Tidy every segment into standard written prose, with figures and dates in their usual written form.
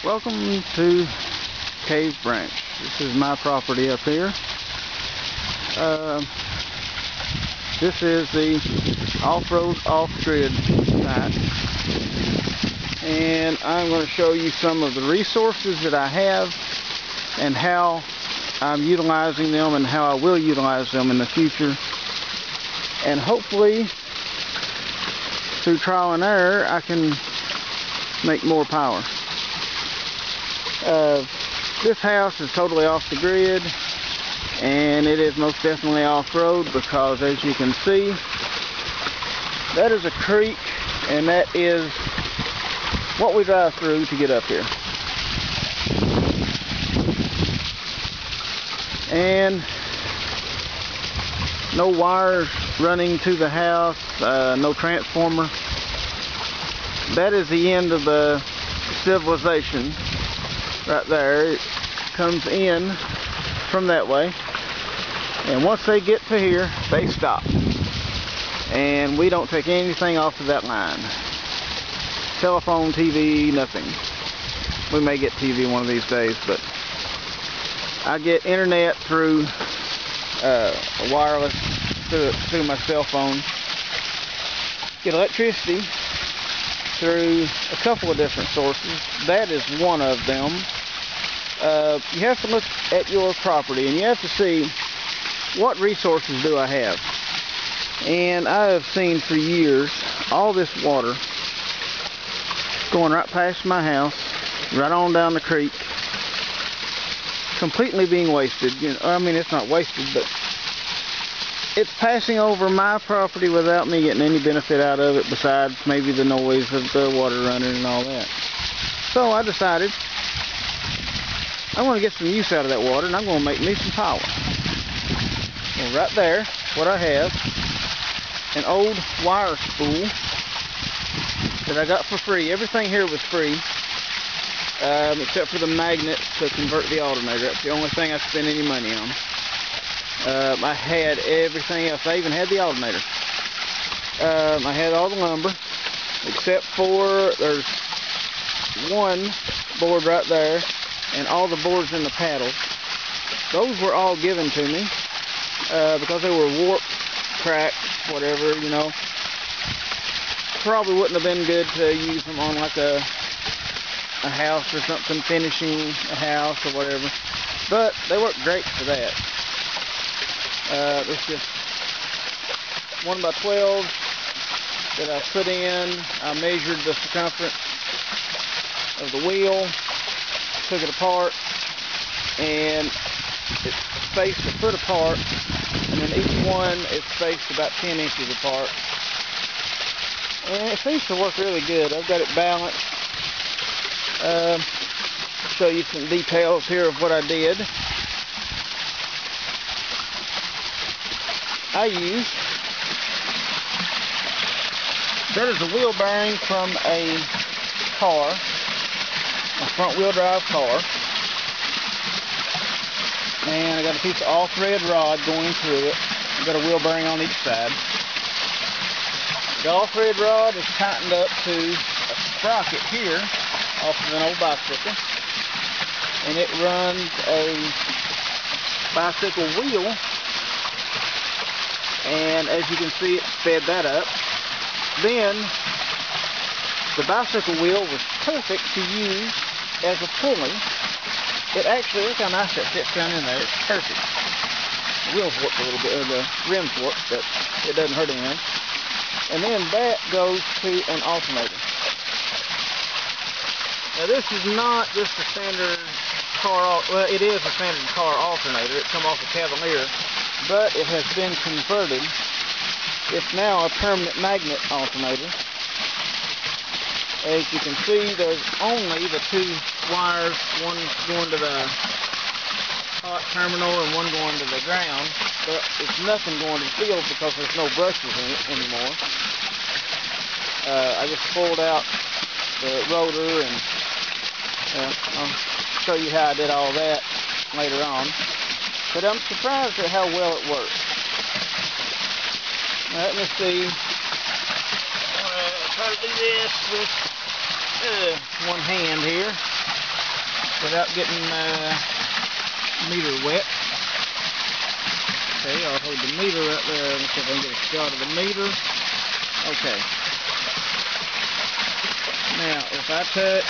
Welcome to Cave Branch. This is my property up here. This is the off-road, off-grid site, and I'm going to show you some of the resources that I have and how I'm utilizing them and how I will utilize them in the future, and hopefully through trial and error I can make more power. This house is totally off the grid, and it is most definitely off-road because, as you can see, that is a creek, and that is what we drive through to get up here. And no wires running to the house, no transformer. That is the end of the civilization right there. It comes in from that way, and once they get to here they stop, and we don't take anything off of that line. Telephone, TV, nothing. We may get TV one of these days, but I get internet through wireless through my cell phone. Get electricity through a couple of different sources. That is one of them. You have to look at your property and you have to see what resources do I have. And I have seen for years all this water going right past my house, right on down the creek, completely being wasted. You know, I mean, it's not wasted, but it's passing over my property without me getting any benefit out of it besides maybe the noise of the water running and all that. So I decided I want to get some use out of that water, and I'm going to make me some power. Well, right there, what I have, an old wire spool that I got for free. Everything here was free, except for the magnets to convert the alternator. That's the only thing I spent any money on. I had everything else. I even had the alternator. I had all the lumber, except for there's one board right there, and all the boards in the paddles. Those were all given to me because they were warped, cracked, whatever, you know. Probably wouldn't have been good to use them on like a house or something, finishing a house or whatever, but they work great for that. It's just 1x12 that I put in. I measured the circumference of the wheel, took it apart, and it's spaced a foot apart, and then each one is spaced about 10 inches apart. And it seems to work really good. I've got it balanced. Show you some details here of what I did. I used, that is a wheel bearing from a car, a front wheel drive car, and I got a piece of all-thread rod going through it. I've got a wheel bearing on each side. The all-thread rod is tightened up to a sprocket here off of an old bicycle, and it runs a bicycle wheel, and as you can see, it sped that up. Then the bicycle wheel was perfect to use as a pulley. It actually, look how nice that fits down in there. It's perfect. The wheels warped a little bit, or the rims warped, but it doesn't hurt anything. And then that goes to an alternator. Now this is not just a standard car, well, it is a standard car alternator. It comes off a Cavalier, but it has been converted. It's now a permanent magnet alternator. As you can see, there's only the two wires, one going to the hot terminal and one going to the ground, but it's nothing going to the field because there's no brushes in it anymore. I just pulled out the rotor, and I'll show you how I did all that later on. But I'm surprised at how well it works. Now, let me see. I'm going to try to do this with one hand here. without getting meter wet. Okay, I'll hold the meter right there. Let's see if I can get a shot of the meter. Okay. Now, if I touch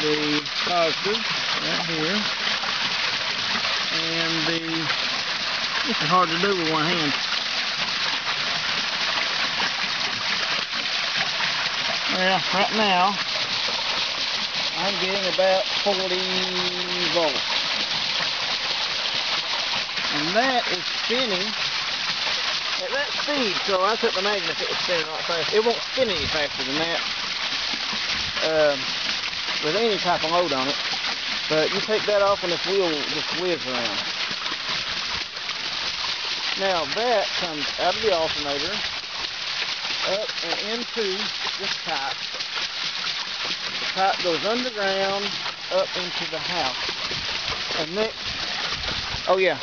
the positive right here, and this is hard to do with one hand. Well, right now, I'm getting about 40 volts. And that is spinning at that speed. So I took the magnet, it was spinning a lot faster. It won't spin any faster than that with any type of load on it. But you take that off and this wheel will just whiz around. Now that comes out of the alternator, up and into this pipe. The pipe goes underground, up into the house. And next, oh yeah,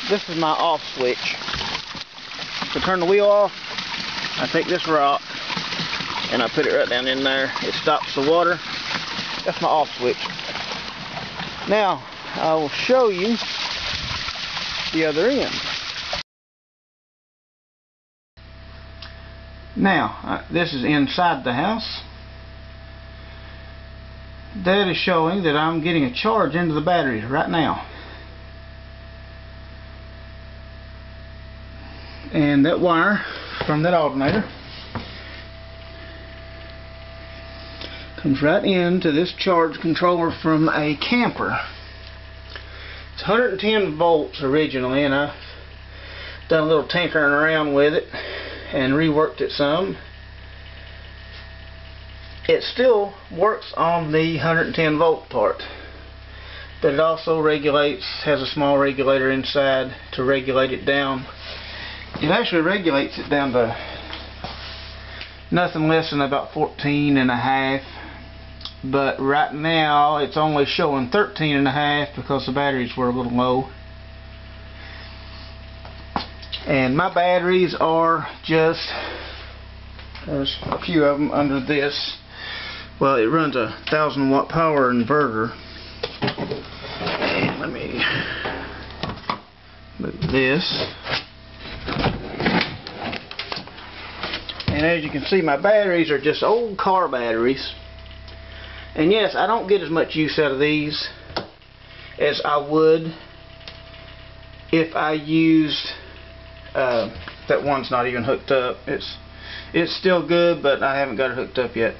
this is my off switch. To turn the wheel off, I take this rock and I put it right down in there. It stops the water. That's my off switch. Now, I will show you the other end. Now, this is inside the house. That is showing that I'm getting a charge into the batteries right now. And that wire from that alternator comes right into this charge controller from a camper. It's 110 volts originally, and I've done a little tinkering around with it and reworked it some. It still works on the 110 volt part, but it also has a small regulator inside to regulate it down. It actually regulates it down to nothing less than about 14.5, but right now it's only showing 13.5 because the batteries were a little low. And my batteries are just, there's a few of them under this. Well, it runs a 1,000 watt power inverter. And let me move this. And as you can see, my batteries are just old car batteries. And yes, I don't get as much use out of these as I would if I used that one's not even hooked up. It's still good, but I haven't got it hooked up yet.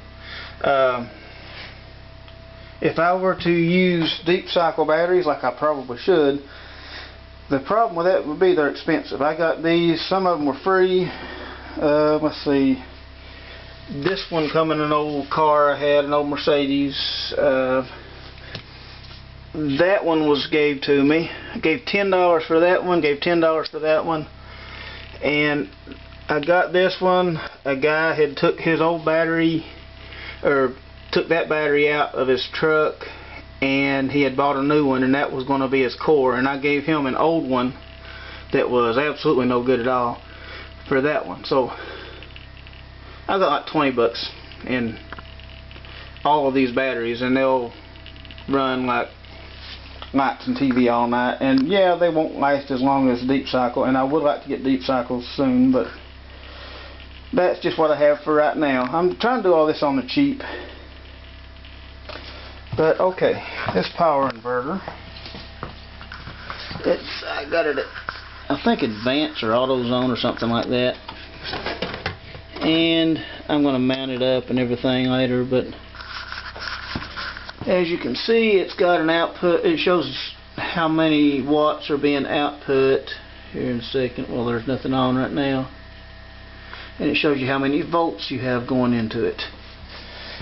If I were to use deep cycle batteries, like I probably should, the problem with that would be they're expensive. I got these, some of them were free. Let's see, this one come in an old car I had, an old Mercedes. That one was gave to me. I gave $10 for that one, gave $10 for that one. And I got this one. A guy had took his old battery, or took that battery out of his truck, and he had bought a new one, and that was going to be his core. And I gave him an old one that was absolutely no good at all for that one. So I got like 20 bucks in all of these batteries, and they'll run like lights and TV all night. And yeah, they won't last as long as deep cycle, and I would like to get deep cycles soon, but that's just what I have for right now. I'm trying to do all this on the cheap. But okay, this power inverter, I got it at, I think, Advance or AutoZone or something like that. And I'm going to mount it up and everything later, but as you can see, it's got an output. It shows how many watts are being output here in a second. Well, there's nothing on right now. And it shows you how many volts you have going into it.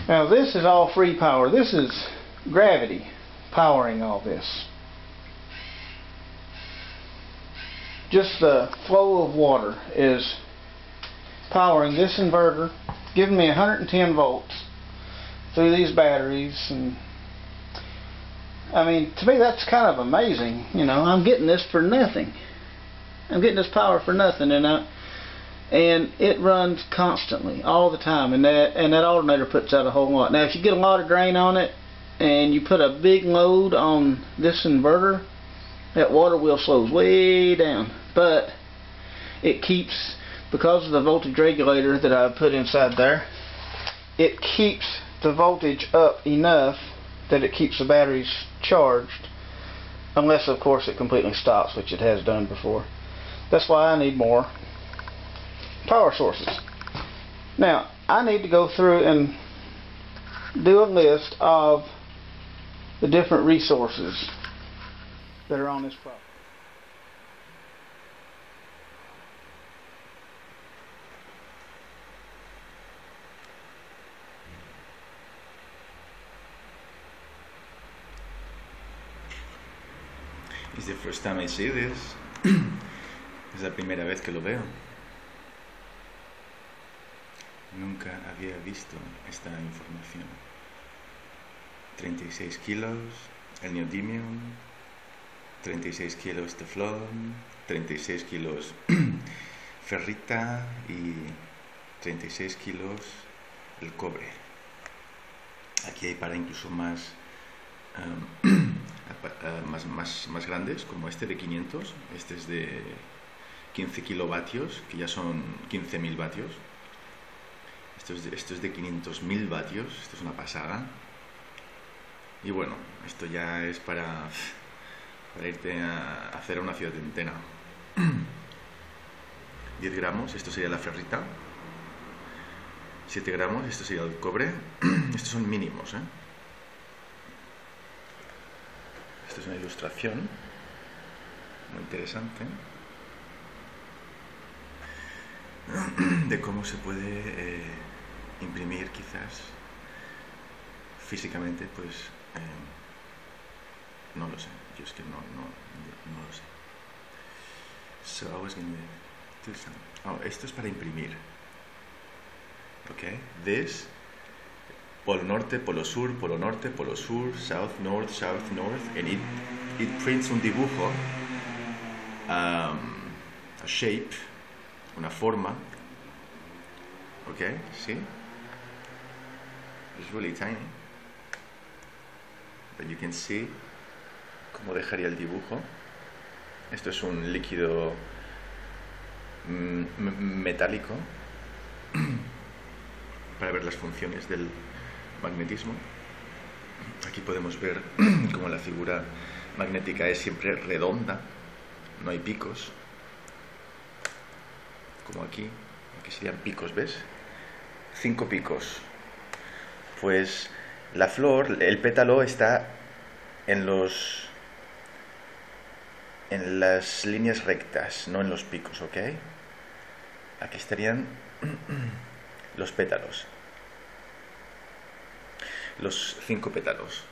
Now this is all free power. This is gravity powering all this. Just the flow of water is powering this inverter, giving me 110 volts through these batteries. And I mean, to me that's kind of amazing. You know, I'm getting this for nothing. I'm getting this power for nothing, and and it runs constantly all the time, and that alternator puts out a whole lot. Now if you get a lot of drain on it and you put a big load on this inverter, that water wheel slows way down, but it keeps, because of the voltage regulator that I put inside there, it keeps the voltage up enough that it keeps the batteries charged, unless of course it completely stops, which it has done before. That's why I need more power sources. Now I need to go through and do a list of the different resources that are on this property. It's the first time I see this. Es la primera vez que lo veo. Nunca había visto esta información. 36 kilos el neodymium, 36 kilos teflón, 36 kilos ferrita y 36 kilos el cobre. Aquí hay para incluso más más grandes, como este de 500. Este es de 15 kilovatios, que ya son 15.000 vatios. Esto es de 500.000 vatios. Esto es una pasada. Y bueno, esto ya es para irte a hacer a una ciudad entera. 10 gramos, esto sería la ferrita. 7 gramos, esto sería el cobre. Estos son mínimos, ¿eh? Esta es una ilustración muy interesante de cómo se puede imprimir quizás físicamente, pues no lo sé, yo es que no lo sé. So I was going to do some. Oh, esto es para imprimir. Okay, this polo norte, polo sur, polo norte, polo sur, south, north, and it prints un dibujo, a shape, una forma. Okay, see? It's really tiny, but you can see cómo dejaría el dibujo. Esto es un líquido metálico para ver las funciones del magnetismo. Aquí podemos ver cómo la figura magnética es siempre redonda, no hay picos, como aquí serían picos, ¿ves? 5 picos. Pues la flor, el pétalo está en las líneas rectas, no en los picos, ¿ok? Aquí estarían los pétalos. Los 5 pétalos.